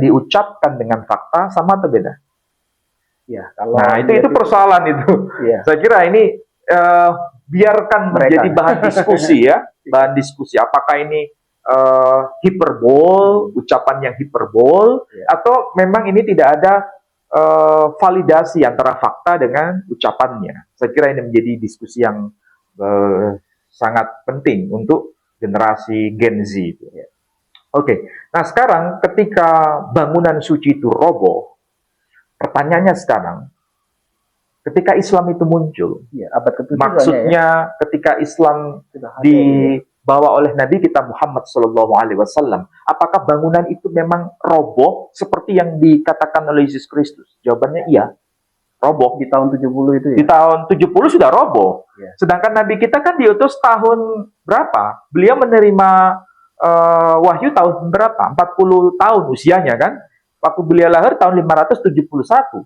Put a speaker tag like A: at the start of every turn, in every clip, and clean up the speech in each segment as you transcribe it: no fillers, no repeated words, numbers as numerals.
A: diucapkan dengan fakta sama atau beda?
B: Ya, kalau
A: Nah, itu persoalan itu.
B: Ya.
A: Saya kira ini biarkan menjadi bahan diskusi ya, bahan diskusi. Apakah ini hiperbol, ucapan yang hiperbol, atau memang ini tidak ada validasi antara fakta dengan ucapannya. Saya kira ini menjadi diskusi yang sangat penting untuk generasi Gen Z. Oke. Nah sekarang ketika bangunan suci itu roboh, pertanyaannya sekarang, ketika Islam itu muncul,
B: abad ke-7
A: maksudnya ketika Islam dibawa oleh Nabi kita Muhammad SAW, apakah bangunan itu memang roboh seperti yang dikatakan oleh Yesus Kristus? Jawabannya iya, roboh.
B: Di tahun 70 itu ya?
A: Di tahun 70 sudah roboh. Sedangkan Nabi kita kan diutus tahun berapa? Beliau menerima wahyu tahun berapa? 40 tahun usianya kan? Waktu beliau lahir tahun 571.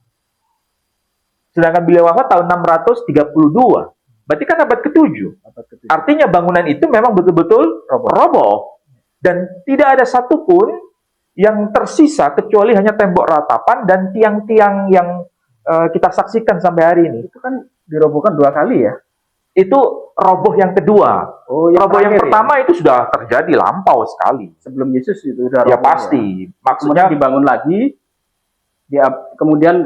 A: Sedangkan beliau wafat tahun 632. Berarti kan abad ke-7. Artinya bangunan itu memang betul-betul roboh. Dan tidak ada satupun yang tersisa kecuali hanya tembok ratapan dan tiang-tiang yang kita saksikan sampai hari ini.
B: Itu kan dirobohkan 2 kali ya?
A: Itu roboh yang kedua. Roboh yang pertama itu sudah terjadi lampau sekali.
B: Sebelum Yesus itu sudah roboh.
A: Ya pasti.
B: Maksudnya dibangun lagi, kemudian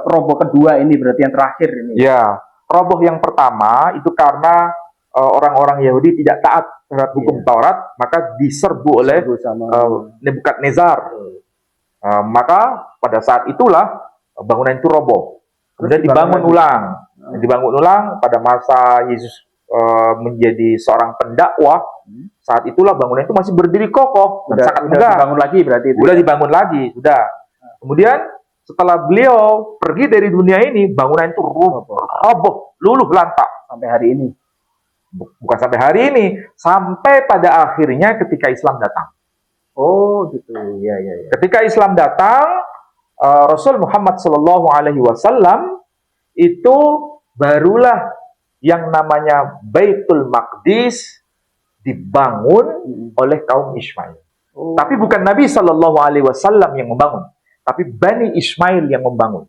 B: roboh kedua ini berarti yang terakhir ini.
A: Ya, roboh yang pertama itu karena orang-orang Yahudi tidak taat terhadap hukum Taurat, maka diserbu oleh Nebukadnezar. Maka pada saat itulah bangunan itu roboh. Kemudian dibangun ulang pada masa Yesus menjadi seorang pendakwah. Saat itulah bangunan itu masih berdiri kokoh dan sangat megah.
B: Dibangun lagi berarti itu.
A: Sudah dibangun lagi, sudah. Kemudian setelah beliau pergi dari dunia ini, bangunan itu roboh, luluh lantak
B: sampai hari ini.
A: Bukan sampai hari ini, sampai pada akhirnya ketika Islam datang.
B: Oh, gitu. Ya.
A: Ketika Islam datang, Rasul Muhammad SAW itu barulah yang namanya Baitul Maqdis dibangun oleh kaum Ismail. Tapi bukan Nabi SAW yang membangun, tapi Bani Ismail yang membangun.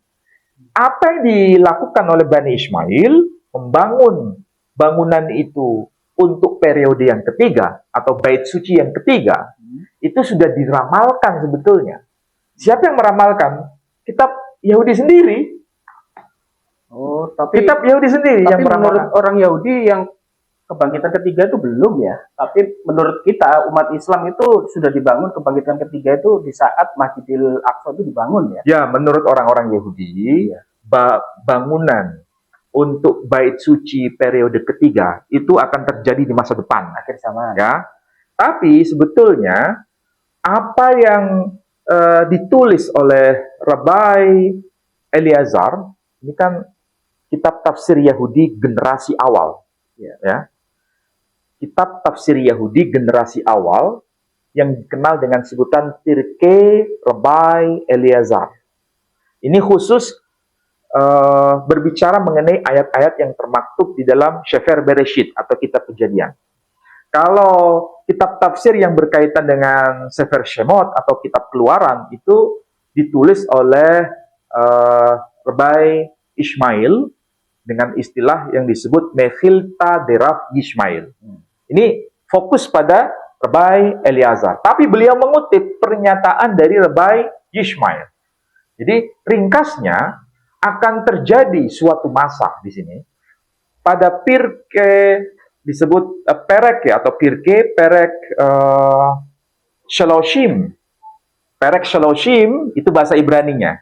A: Apa yang dilakukan oleh Bani Ismail? Membangun bangunan itu untuk periode yang ketiga atau bait suci yang ketiga, itu sudah diramalkan sebetulnya. Siapa yang meramalkan? Kitab Yahudi sendiri. Kitab Yahudi sendiri yang
B: menurut orang Yahudi yang kebangkitan ketiga itu belum ya. Tapi menurut kita umat Islam itu sudah dibangun kebangkitan ketiga itu di saat Masjidil Aqsa itu dibangun ya.
A: Ya, menurut orang-orang Yahudi, bangunan untuk bait suci periode ketiga itu akan terjadi di masa depan,
B: akhir zaman.
A: Ya. Tapi sebetulnya apa yang ditulis oleh Rabbi Eliezer, ini kan kitab tafsir Yahudi generasi awal, ya. Kitab tafsir Yahudi generasi awal yang dikenal dengan sebutan Pirkei Rabbi Eliezer. Ini khusus berbicara mengenai ayat-ayat yang termaktub di dalam Sefer Bereshit atau kitab Kejadian. Kalau kitab tafsir yang berkaitan dengan Sefer Shemot atau kitab Keluaran itu ditulis oleh Rabbi Ishmael dengan istilah yang disebut Mechilta Derav Yishmael. Ini fokus pada Rabbi Eliezer. Tapi beliau mengutip pernyataan dari Rabbi Yishmael. Jadi ringkasnya akan terjadi suatu masa di sini pada Pirkei disebut Perek ya, atau Pirkei Perek Shaloshim. Perek Shaloshim itu bahasa Ibraninya.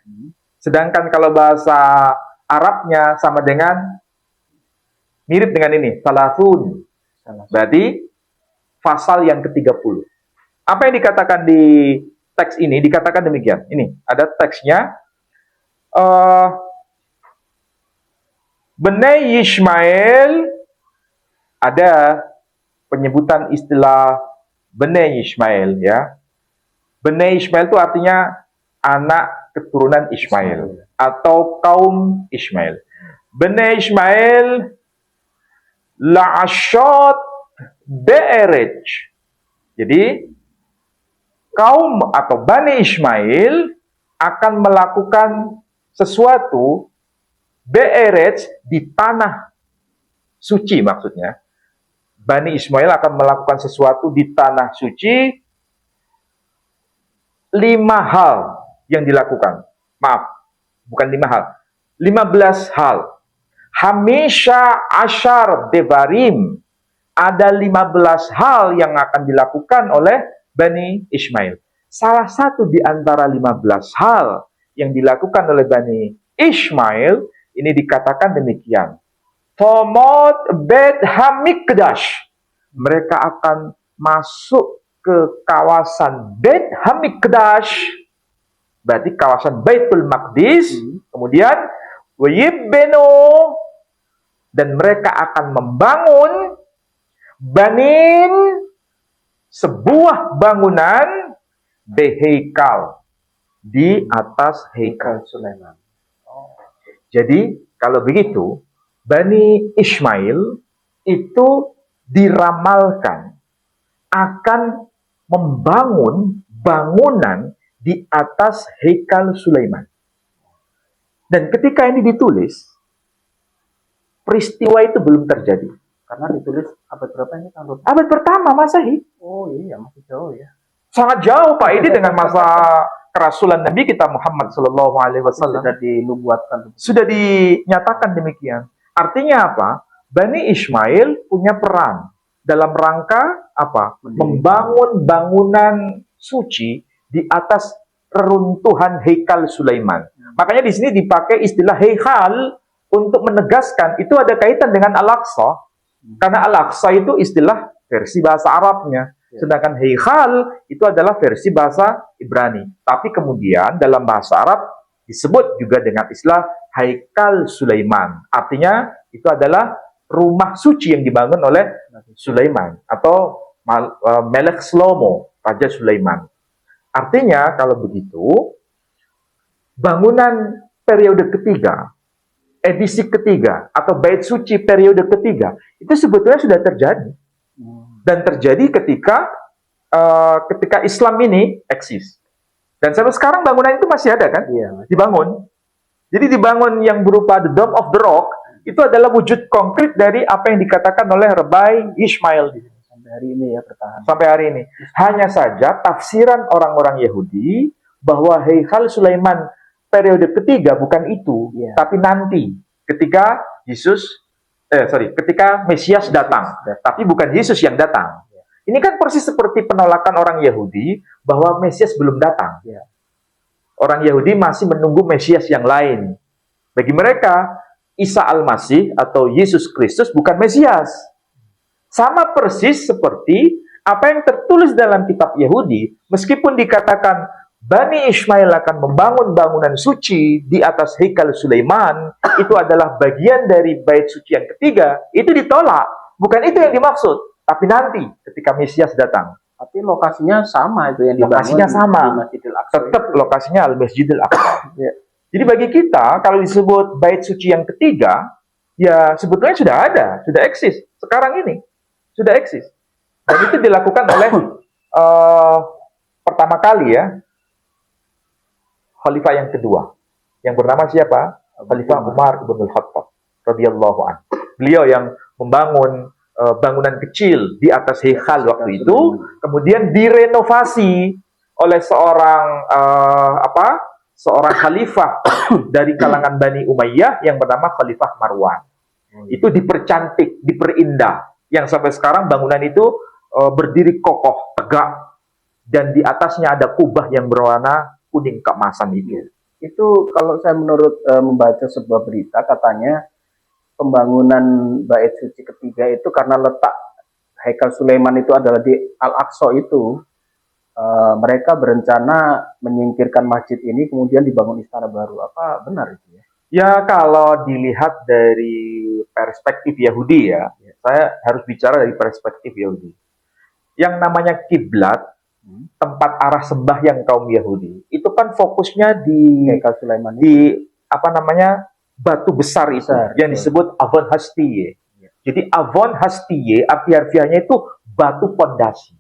A: Sedangkan kalau bahasa Arabnya sama dengan mirip dengan ini, Salasun. Berarti pasal yang ke-30. Apa yang dikatakan di teks ini? Dikatakan demikian. Ini ada teksnya. Bnei Yishmael, ada penyebutan istilah Bnei Yishmael ya. Bnei Yishmael itu artinya anak keturunan Ismail atau kaum Ismail. Bnei Ismail la'ashot be'erej. Jadi kaum atau Bani Ismail akan melakukan sesuatu be'eretz di tanah suci maksudnya. Bani Ismail akan melakukan sesuatu di tanah suci, 5 hal yang dilakukan. Maaf, bukan 5 hal. 15 hal. Hamisha ashar devarim. Ada 15 hal yang akan dilakukan oleh Bani Ismail. Salah satu di antara 15 hal yang dilakukan oleh Bani Ismail, ini dikatakan demikian. Tomot Bet Hamikdash. Mereka akan masuk ke kawasan Bet Hamikdash. Berarti kawasan Baitul Maqdis. Kemudian Wayibbenu. Dan mereka akan membangun banin sebuah bangunan beheikal di atas heikal Sulaiman. Jadi kalau begitu Bani Ismail itu diramalkan akan membangun bangunan di atas heikal Sulaiman. Dan ketika ini ditulis, peristiwa itu belum terjadi.
B: Karena ditulis abad berapa ini, tahun berapa?
A: Abad pertama Masehi.
B: Oh iya, masih jauh ya.
A: Sangat jauh Pak, ini dengan masa kerasulan Nabi kita Muhammad Sallallahu Alaihi Wasallam.
B: Sudah dinubuatkan.
A: Sudah dinyatakan demikian. Artinya apa? Bani Ismail punya peran dalam rangka apa? Membangun bangunan suci di atas reruntuhan Heikal Sulaiman. Makanya di sini dipakai istilah Heikal untuk menegaskan itu ada kaitan dengan Al-Aqsa. Karena Al-Aqsa itu istilah versi bahasa Arabnya. Sedangkan Heikal itu adalah versi bahasa Ibrani. Tapi kemudian dalam bahasa Arab disebut juga dengan istilah Heikal Sulaiman. Artinya itu adalah rumah suci yang dibangun oleh Sulaiman. Atau Melek Shlomo, Raja Sulaiman. Artinya kalau begitu, bangunan periode ketiga, edisi ketiga, atau bait suci periode ketiga, itu sebetulnya sudah terjadi. Dan terjadi ketika Islam ini eksis. Dan sampai sekarang bangunan itu masih ada kan?
B: Iya,
A: dibangun. Jadi dibangun yang berupa the Dome of the Rock, itu adalah wujud konkret dari apa yang dikatakan oleh Rabbi Ismail.
B: sampai hari ini ya bertahan.
A: Sampai hari ini. Hanya saja tafsiran orang-orang Yahudi bahwa Heikal Sulaiman periode ketiga bukan itu, tapi nanti ketika ketika Mesias datang, tapi bukan Yesus yang datang. Ini kan persis seperti penolakan orang Yahudi bahwa Mesias belum datang. Orang Yahudi masih menunggu Mesias yang lain. Bagi mereka, Isa Al-Masih atau Yesus Kristus bukan Mesias. Sama persis seperti apa yang tertulis dalam kitab Yahudi, meskipun dikatakan Bani Ismail akan membangun bangunan suci di atas Heikal Sulaiman, itu adalah bagian dari bait suci yang ketiga, itu ditolak. Bukan itu yang dimaksud, tapi nanti ketika Mesias datang.
B: Tapi lokasinya sama itu yang dibangun.
A: Lokasinya sama.
B: Di Masjidil Aqsa.
A: Tetap lokasinya Al-Masjidil Aqsa.
B: Ya.
A: Jadi bagi kita, kalau disebut bait suci yang ketiga, ya sebetulnya sudah ada, sudah eksis. Sekarang ini, sudah eksis. Dan itu dilakukan oleh pertama kali ya, Khalifah yang kedua, yang bernama siapa? Khalifah Umar ibn Khattab radhiyallahu anhu. Beliau yang membangun bangunan kecil di atas Heikal waktu itu, kemudian direnovasi oleh seorang khalifah dari kalangan Bani Umayyah yang bernama Khalifah Marwan. Itu dipercantik, diperindah, yang sampai sekarang bangunan itu berdiri kokoh, tegak, dan di atasnya ada kubah yang berwarna kuning keemasan itu.
B: Itu kalau saya membaca sebuah berita, katanya pembangunan bait suci ketiga itu karena letak Heikal Sulaiman itu adalah di Al-Aqsa itu, mereka berencana menyingkirkan masjid ini kemudian dibangun istana baru. Apa benar itu ya?
A: Ya, kalau dilihat dari perspektif Yahudi ya, saya harus bicara dari perspektif Yahudi. Yang namanya kiblat, tempat arah sembahyang kaum Yahudi, itu kan fokusnya di
B: Heikal Sulaiman
A: di batu besar itu yang disebut Avon Hastiye. Jadi Avon Hastiye arti harfiahnya itu batu pondasi.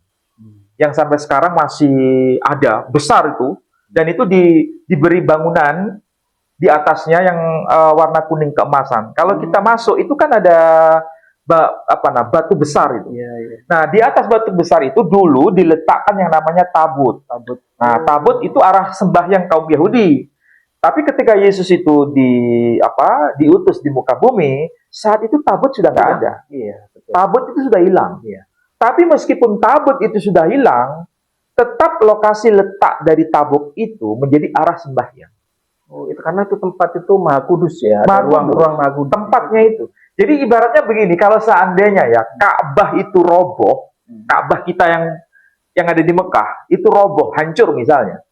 A: yang sampai sekarang masih ada, besar itu, dan itu diberi bangunan di atasnya yang warna kuning keemasan. Kalau kita masuk itu kan ada batu besar itu.
B: Iya, iya.
A: Nah, di atas batu besar itu dulu diletakkan yang namanya tabut.
B: Tabut.
A: Nah, tabut itu arah sembahyang kaum Yahudi. Tapi ketika Yesus itu diutus di muka bumi, saat itu tabut sudah nggak ada.
B: Iya, betul.
A: Tabut itu sudah hilang.
B: Iya.
A: Tapi meskipun tabut itu sudah hilang, tetap lokasi letak dari tabut itu menjadi arah sembahyang.
B: Oh, itu karena itu tempat itu maha kudus ya.
A: Maha
B: Ada
A: kudus.
B: ruang maha kudus.
A: Tempatnya itu. Jadi ibaratnya begini, kalau seandainya ya Ka'bah itu roboh, Ka'bah kita yang ada di Mekah itu roboh, hancur misalnya.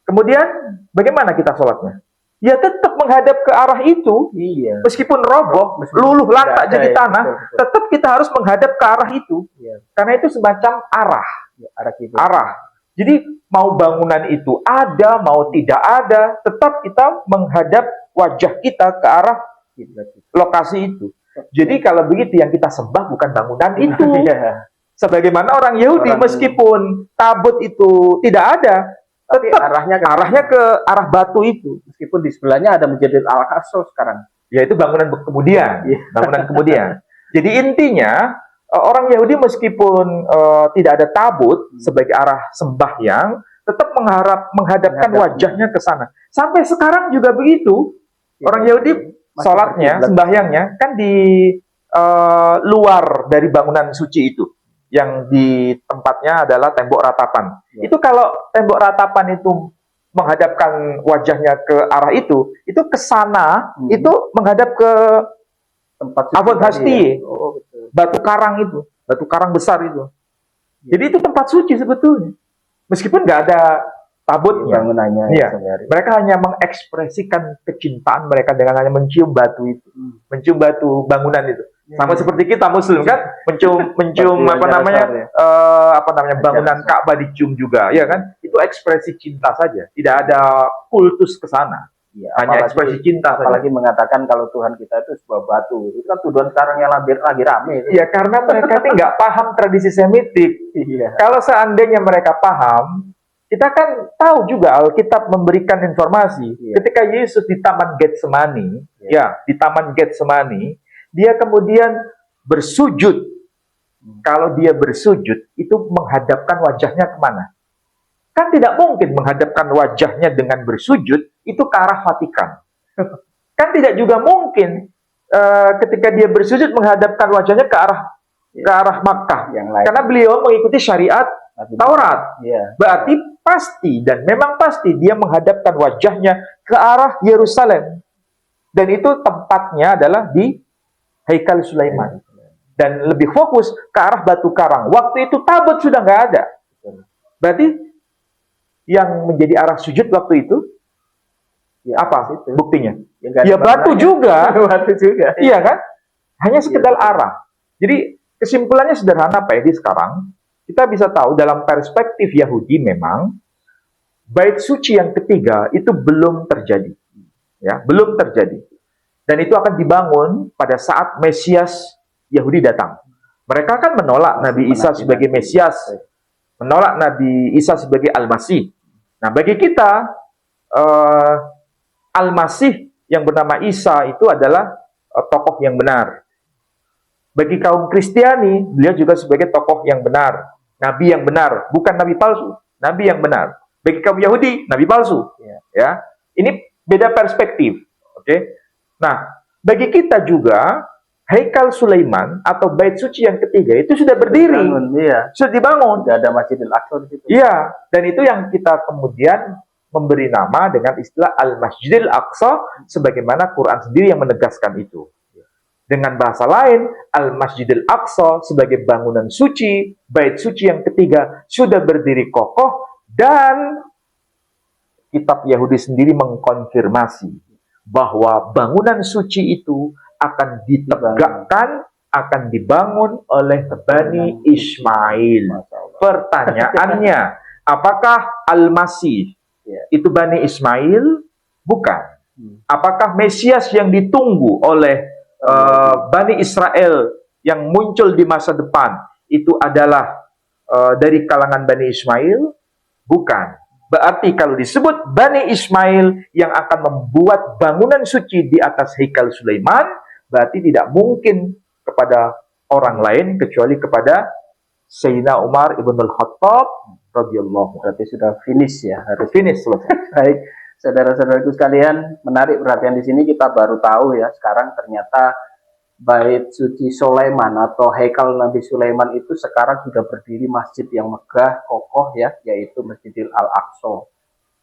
A: Kemudian bagaimana kita sholatnya? Ya tetap menghadap ke arah itu.
B: Iya.
A: Meskipun roboh,
B: Meskipun
A: luluh lantak
B: ada
A: jadi
B: ya,
A: tanah,
B: betul.
A: tetap kita harus menghadap ke arah itu.
B: Iya.
A: Karena itu semacam arah.
B: Ya, arah kiblat.
A: Arah. Jadi mau bangunan itu ada, mau tidak ada, tetap kita menghadap wajah kita ke arah
B: Kiblat.
A: lokasi itu. Jadi kalau begitu yang kita sembah bukan bangunan itu.
B: Iya.
A: Sebagaimana orang Yahudi meskipun tabut itu tidak ada,
B: Tapi
A: tetap
B: arahnya
A: ke arah batu itu.
B: meskipun di sebelahnya ada Masjidil Al-Aqsa sekarang.
A: Yaitu bangunan kemudian,
B: Iya.
A: bangunan kemudian. Jadi intinya orang Yahudi meskipun tidak ada tabut sebagai arah sembahyang, tetap menghadapkan wajahnya ke sana. Sampai sekarang juga begitu. Orang Yahudi sholatnya, sembahyangnya kan di luar dari bangunan suci itu, yang di tempatnya adalah tembok ratapan.
B: Ya.
A: Itu kalau tembok ratapan itu menghadapkan wajahnya ke arah itu ke sana, itu menghadap ke
B: Tempat
A: Avon Hasti,
B: ya. Oh, betul.
A: batu karang besar itu. Jadi itu tempat suci sebetulnya. Meskipun nggak ada tabutnya,
B: Bangunannya
A: iya.
B: sehari.
A: Mereka hanya mengekspresikan kecintaan mereka dengan hanya mencium batu itu, mencium batu bangunan itu. Sama seperti kita Muslim kan, mencium bangunan Ka'bah dicium juga, ya kan? Itu ekspresi cinta saja, tidak ada kultus ke sana.
B: Ya,
A: Hanya ekspresi cinta saja.
B: Apalagi mengatakan kalau Tuhan kita itu sebuah batu. Itu kan tuduhan sekarang yang lagi rame.
A: Iya, karena mereka ini nggak paham tradisi Semitik.
B: Iya.
A: Kalau seandainya mereka paham, kita kan tahu juga Alkitab memberikan informasi.
B: Iya.
A: Ketika Yesus di Taman Getsemani, di Taman Getsemani, dia kemudian bersujud. Kalau dia bersujud, itu menghadapkan wajahnya kemana? Kan tidak mungkin menghadapkan wajahnya dengan bersujud itu ke arah Vatikan. Kan tidak juga mungkin ketika dia bersujud menghadapkan wajahnya ke arah Makkah.
B: Yang lain.
A: Karena beliau mengikuti syariat Taurat.
B: Iya.
A: Berarti pasti dan memang pasti dia menghadapkan wajahnya ke arah Yerusalem. Dan itu tempatnya adalah di Haikal Sulaiman. Dan lebih fokus ke arah batu karang. Waktu itu tabut sudah nggak ada. Berarti yang menjadi arah sujud waktu itu apa buktinya? Ya batu juga.
B: Batu juga.
A: Iya kan? Hanya sekedar arah. Jadi kesimpulannya sederhana Pak Edi sekarang. Kita bisa tahu dalam perspektif Yahudi memang bait suci yang ketiga itu belum terjadi. Ya, belum terjadi. Dan itu akan dibangun pada saat Mesias Yahudi datang. Mereka kan menolak Nabi Isa sebagai Mesias, menolak Nabi Isa sebagai Al-Masih. Nah, bagi kita Al-Masih yang bernama Isa itu adalah tokoh yang benar. Bagi kaum Kristiani, beliau juga sebagai tokoh yang benar, nabi yang benar, bukan nabi palsu, nabi yang benar. Bagi kaum Yahudi, nabi palsu. Ya, ini beda perspektif. Oke. Nah, bagi kita juga Haikal Sulaiman atau bait suci yang ketiga itu sudah berdiri, sudah dibangun.
B: Sudah ada Masjidil Aqsa di situ.
A: Iya, dan itu yang kita kemudian memberi nama dengan istilah Al-Masjidil Aqsa, sebagaimana Quran sendiri yang menegaskan itu. Dengan bahasa lain, Al-Masjidil Aqsa sebagai bangunan suci, bait suci yang ketiga sudah berdiri kokoh, dan kitab Yahudi sendiri mengkonfirmasi bahwa bangunan suci itu akan ditegakkan, akan dibangun oleh Bani Ismail. Pertanyaannya, apakah Al-Masih itu Bani Ismail? Bukan. Apakah Mesias yang ditunggu oleh Bani Israel yang muncul di masa depan itu adalah dari kalangan Bani Ismail? Bukan. Berarti kalau disebut Bani Ismail yang akan membuat bangunan suci di atas Haikal Sulaiman, berarti tidak mungkin kepada orang lain kecuali kepada Sayyidina Umar ibn al-Khattab radhiyallahu.
B: Berarti sudah finish ya, harus
A: Finish selesai.
B: baik. Saudara-saudaraku sekalian, menarik perhatian di sini kita baru tahu ya, sekarang ternyata Bait Suci Sulaiman atau Haikal Nabi Sulaiman itu sekarang sudah berdiri masjid yang megah, kokoh ya, yaitu Masjidil Al-Aqsa.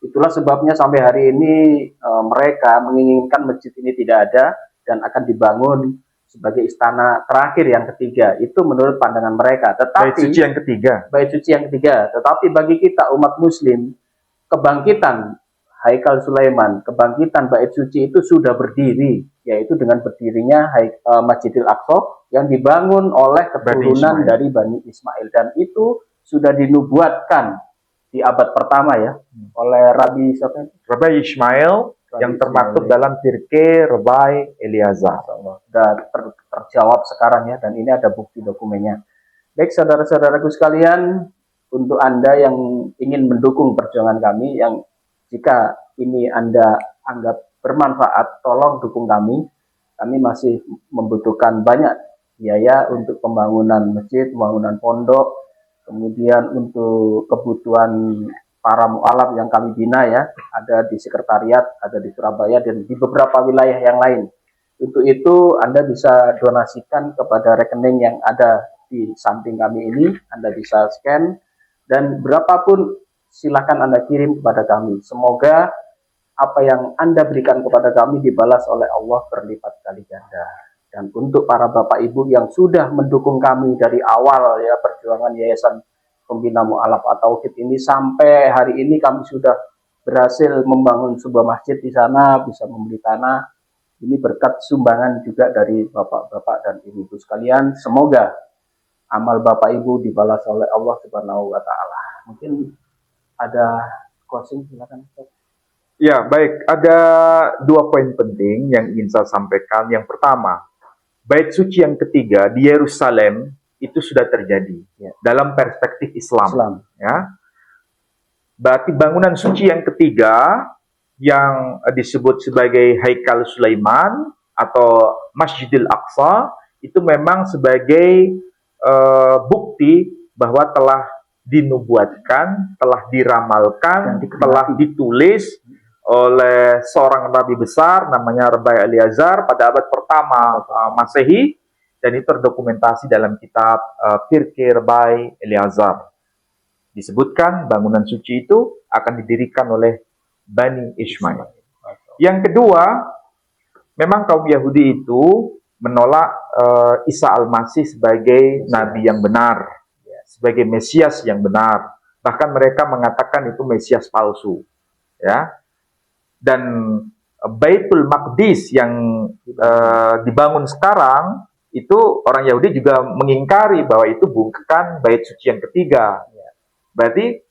B: Itulah sebabnya sampai hari ini mereka menginginkan masjid ini tidak ada dan akan dibangun sebagai istana terakhir yang ketiga. Itu menurut pandangan mereka.
A: Bait suci yang ketiga.
B: Bait suci yang ketiga. Tetapi bagi kita umat muslim, kebangkitan Haikal Sulaiman, kebangkitan Bait Suci itu sudah berdiri, yaitu dengan berdirinya Masjidil Aqsa yang dibangun oleh keturunan dari Bani Ismail, dan itu sudah dinubuatkan di abad pertama ya oleh Rabi
A: Ismail yang termaktub dalam Pirkei Rabi Eliezer.
B: Sudah terjawab sekarang ya, dan ini ada bukti dokumennya. Baik saudara-saudaraku sekalian, untuk Anda yang ingin mendukung perjuangan kami, yang jika ini Anda anggap bermanfaat, tolong dukung kami. Kami masih membutuhkan banyak biaya untuk pembangunan masjid, pembangunan pondok, kemudian untuk kebutuhan para mu'alaf yang kami bina ya, ada di sekretariat, ada di Surabaya, dan di beberapa wilayah yang lain. Untuk itu Anda bisa donasikan kepada rekening yang ada di samping kami ini, Anda bisa scan, dan berapapun silakan Anda kirim kepada kami. Semoga apa yang Anda berikan kepada kami dibalas oleh Allah berlipat kali ganda. Dan untuk para Bapak Ibu yang sudah mendukung kami dari awal ya, perjuangan Yayasan Pembina Mu'alaf At-Tauhid ini sampai hari ini, kami sudah berhasil membangun sebuah masjid di sana, bisa membeli tanah. Ini berkat sumbangan juga dari Bapak-bapak dan Ibu-ibu sekalian. Semoga amal Bapak Ibu dibalas oleh Allah Subhanahu wa taala. Mungkin ada closing, silakan.
A: Ya, baik. Ada dua poin penting yang ingin saya sampaikan. Yang pertama, Bait Suci yang ketiga di Yerusalem itu sudah terjadi ya, dalam perspektif Islam. Ya. Berarti bangunan suci yang ketiga yang disebut sebagai Haikal Sulaiman atau Masjidil Aqsa itu memang sebagai bukti bahwa telah dinubuatkan, telah diramalkan, telah ditulis oleh seorang nabi besar namanya Rabi Eliezer pada abad pertama Masehi, dan itu terdokumentasi dalam kitab Pirkei Rabi Eliezer. Disebutkan bangunan suci itu akan didirikan oleh Bani Ismail. Yang kedua, memang kaum Yahudi itu menolak Isa Al-Masih sebagai nabi yang benar, sebagai Mesias yang benar. Bahkan mereka mengatakan itu Mesias palsu. Ya. Dan Baitul Maqdis yang dibangun sekarang, itu orang Yahudi juga mengingkari bahwa itu bukan bait suci yang ketiga. Berarti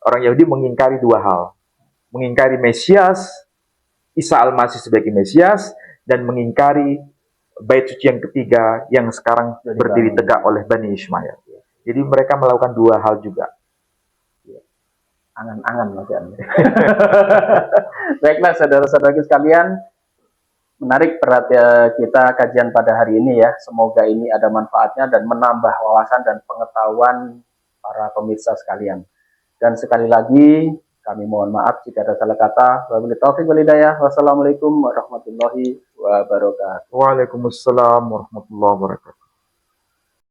A: orang Yahudi mengingkari dua hal. Mengingkari Mesias, Isa Al-Masih sebagai Mesias, dan mengingkari bait suci yang ketiga yang sekarang berdiri tegak oleh Bani Ismail. Jadi mereka melakukan dua hal juga.
B: Angan-angan maksudnya. Baiklah saudara-saudaraku sekalian, menarik perhatian kita kajian pada hari ini ya. Semoga ini ada manfaatnya dan menambah wawasan dan pengetahuan para pemirsa sekalian. Dan sekali lagi kami mohon maaf jika ada salah kata. Wabillahi taufiq wal hidayah. Wassalamualaikum warahmatullahi wabarakatuh.
A: Waalaikumsalam warahmatullahi wabarakatuh.